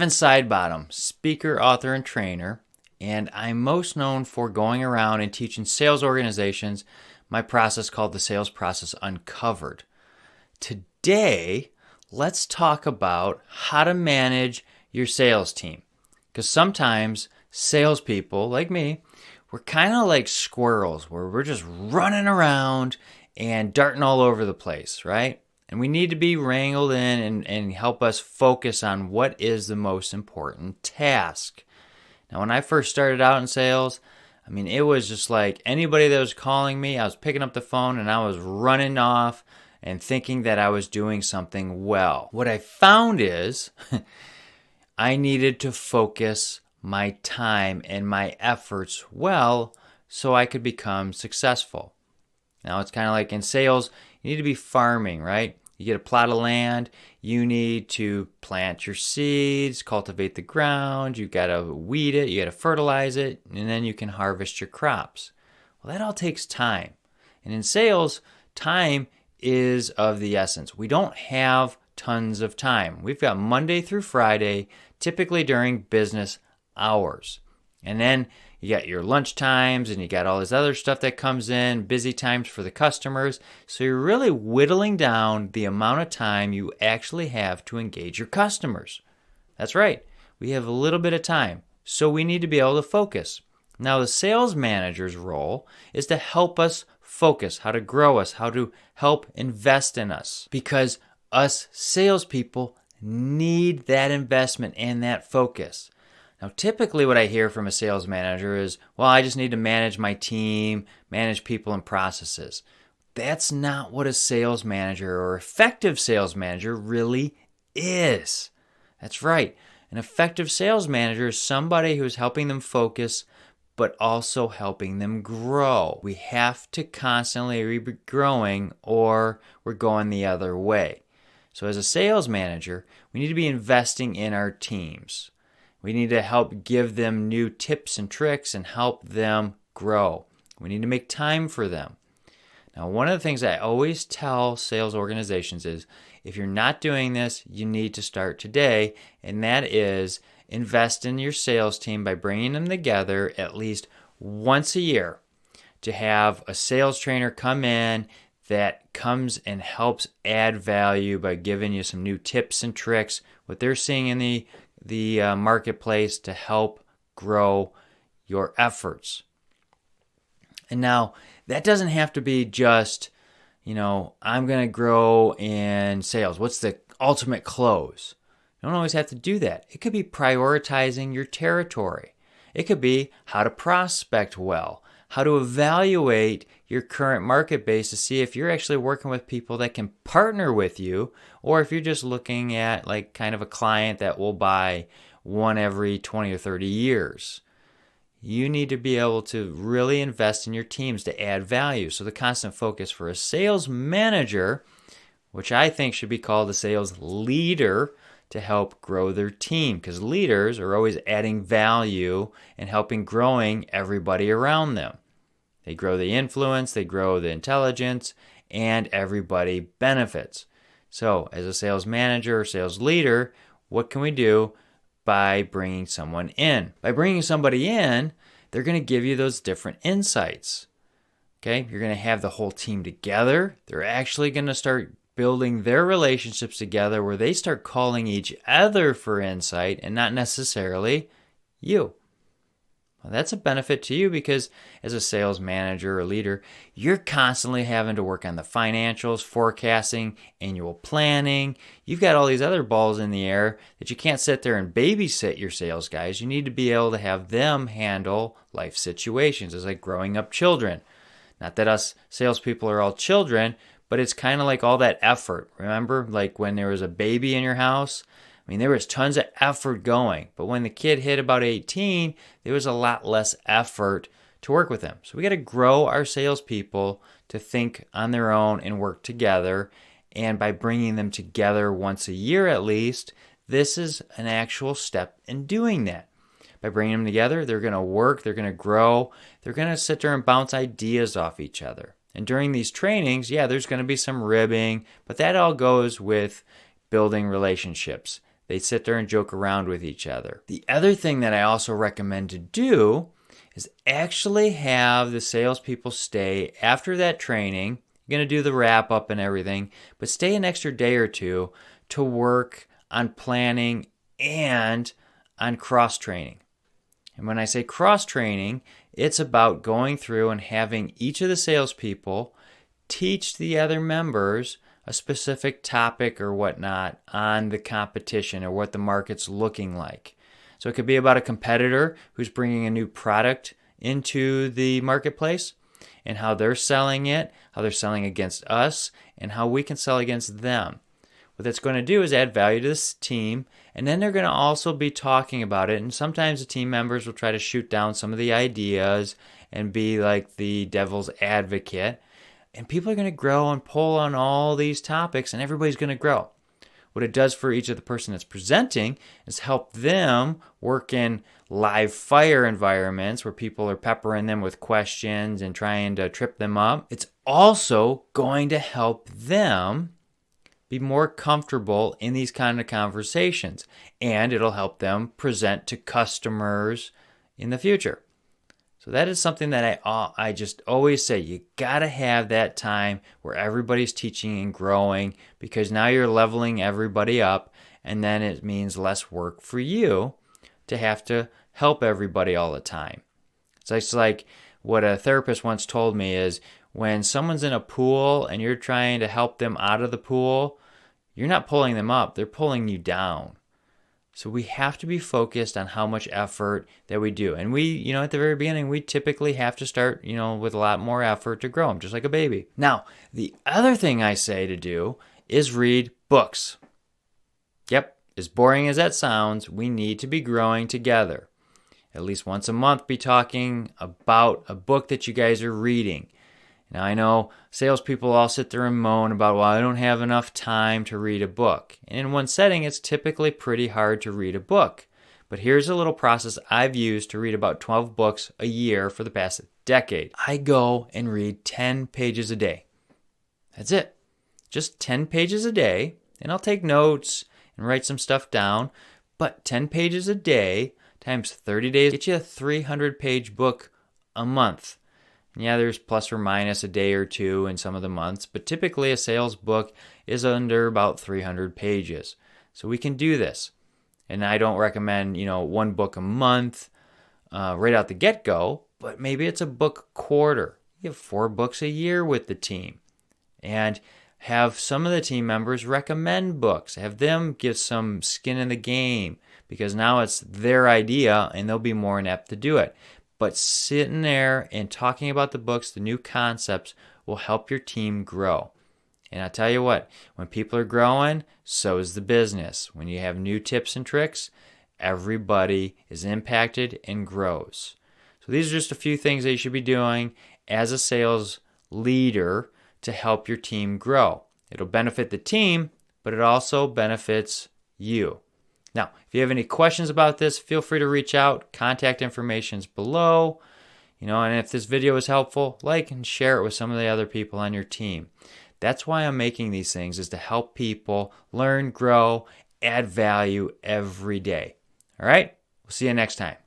Kevin Sidebottom, speaker, author, and trainer, and I'm most known for going around and teaching sales organizations my process called the Sales Process Uncovered. Today, let's talk about how to manage your sales team. Because sometimes salespeople, like me, we're kind of like squirrels where we're just running around and darting all over the place, right? And we need to be wrangled in and help us focus on what is the most important task. Now, when I first started out in sales, it was just like anybody that was calling me, I was picking up the phone and I was running off and thinking that I was doing something well. What I found is I needed to focus my time and my efforts well so I could become successful. Now, it's kind of like in sales, you need to be farming, right? You get a plot of land, you need to plant your seeds, cultivate the ground, you got to weed it, you got to fertilize it, and then you can harvest your crops. Well, that all takes time. And in sales, time is of the essence. We don't have tons of time. We've got Monday through Friday, typically during business hours. And then you got your lunch times and you got all this other stuff that comes in, busy times for the customers. So you're really whittling down the amount of time you actually have to engage your customers. That's right. We have a little bit of time. So we need to be able to focus. Now, the sales manager's role is to help us focus, how to grow us, how to help invest in us. Because us salespeople need that investment and that focus. Now, typically what I hear from a sales manager is, well, I just need to manage my team, manage people and processes. That's not what a sales manager or effective sales manager really is. That's right. An effective sales manager is somebody who is helping them focus, but also helping them grow. We have to constantly be growing or we're going the other way. So as a sales manager, we need to be investing in our teams. We need to help give them new tips and tricks and help them grow. We need to make time for them. Now, one of the things I always tell sales organizations is if you're not doing this, you need to start today, and that is invest in your sales team by bringing them together at least once a year to have a sales trainer come in that comes and helps add value by giving you some new tips and tricks, what they're seeing in the marketplace to help grow your efforts. And now, that doesn't have to be just, I'm going to grow in sales. What's the ultimate close? You don't always have to do that. It could be prioritizing your territory. It could be how to prospect well, how to evaluate your current market base to see if you're actually working with people that can partner with you, or if you're just looking at like kind of a client that will buy one every 20 or 30 years. You need to be able to really invest in your teams to add value. So the constant focus for a sales manager, which I think should be called a sales leader, to help grow their team, because leaders are always adding value and helping growing everybody around them. They grow the influence, they grow the intelligence, and everybody benefits. So as a sales manager or sales leader, what can we do by bringing someone in? By bringing somebody in, they're going to give you those different insights. Okay, you're going to have the whole team together. They're actually going to start building their relationships together where they start calling each other for insight and not necessarily you. Well, that's a benefit to you because as a sales manager or leader, you're constantly having to work on the financials, forecasting, annual planning. You've got all these other balls in the air that you can't sit there and babysit your sales guys. You need to be able to have them handle life situations. It's like growing up children. Not that us salespeople are all children, but it's kind of like all that effort. Remember, like when there was a baby in your house? There was tons of effort going. But when the kid hit about 18, there was a lot less effort to work with them. So we got to grow our salespeople to think on their own and work together. And by bringing them together once a year at least, this is an actual step in doing that. By bringing them together, they're going to work, they're going to grow, they're going to sit there and bounce ideas off each other. And during these trainings, there's going to be some ribbing, but that all goes with building relationships. They sit there and joke around with each other. The other thing that I also recommend to do is actually have the salespeople stay after that training. You're going to do the wrap up and everything, but stay an extra day or two to work on planning and on cross training. And when I say cross training, it's about going through and having each of the salespeople teach the other members a specific topic or whatnot on the competition or what the market's looking like. So it could be about a competitor who's bringing a new product into the marketplace and how they're selling it, how they're selling against us, and how we can sell against them. What that's going to do is add value to this team, and then they're going to also be talking about it. And sometimes the team members will try to shoot down some of the ideas and be like the devil's advocate. And people are going to grow and pull on all these topics, and everybody's going to grow. What it does for each of the person that's presenting is help them work in live fire environments where people are peppering them with questions and trying to trip them up. It's also going to help them be more comfortable in these kind of conversations, and it'll help them present to customers in the future. So that is something that I just always say, you got to have that time where everybody's teaching and growing, because now you're leveling everybody up, and then it means less work for you to have to help everybody all the time. So it's like what a therapist once told me is, when someone's in a pool and you're trying to help them out of the pool, you're not pulling them up, they're pulling you down. So we have to be focused on how much effort that we do. And we, at the very beginning, we typically have to start, with a lot more effort to grow them, just like a baby. Now, the other thing I say to do is read books. Yep, as boring as that sounds, we need to be growing together. At least once a month, be talking about a book that you guys are reading. Now, I know salespeople all sit there and moan about, well, I don't have enough time to read a book. And in one setting, it's typically pretty hard to read a book. But here's a little process I've used to read about 12 books a year for the past decade. I go and read 10 pages a day. That's it. Just 10 pages a day. And I'll take notes and write some stuff down. But 10 pages a day times 30 days get you a 300-page book a month. Yeah, there's plus or minus a day or two in some of the months, but typically a sales book is under about 300 pages. So we can do this. And I don't recommend, one book a month right out the get-go, but maybe it's a book a quarter. You have 4 books a year with the team. And have some of the team members recommend books. Have them give some skin in the game, because now it's their idea and they'll be more inept to do it. But sitting there and talking about the books, the new concepts, will help your team grow. And I tell you what, when people are growing, so is the business. When you have new tips and tricks, everybody is impacted and grows. So these are just a few things that you should be doing as a sales leader to help your team grow. It'll benefit the team, but it also benefits you. Now, if you have any questions about this, feel free to reach out. Contact information is below. And if this video is helpful, like and share it with some of the other people on your team. That's why I'm making these things, is to help people learn, grow, add value every day. All right? We'll see you next time.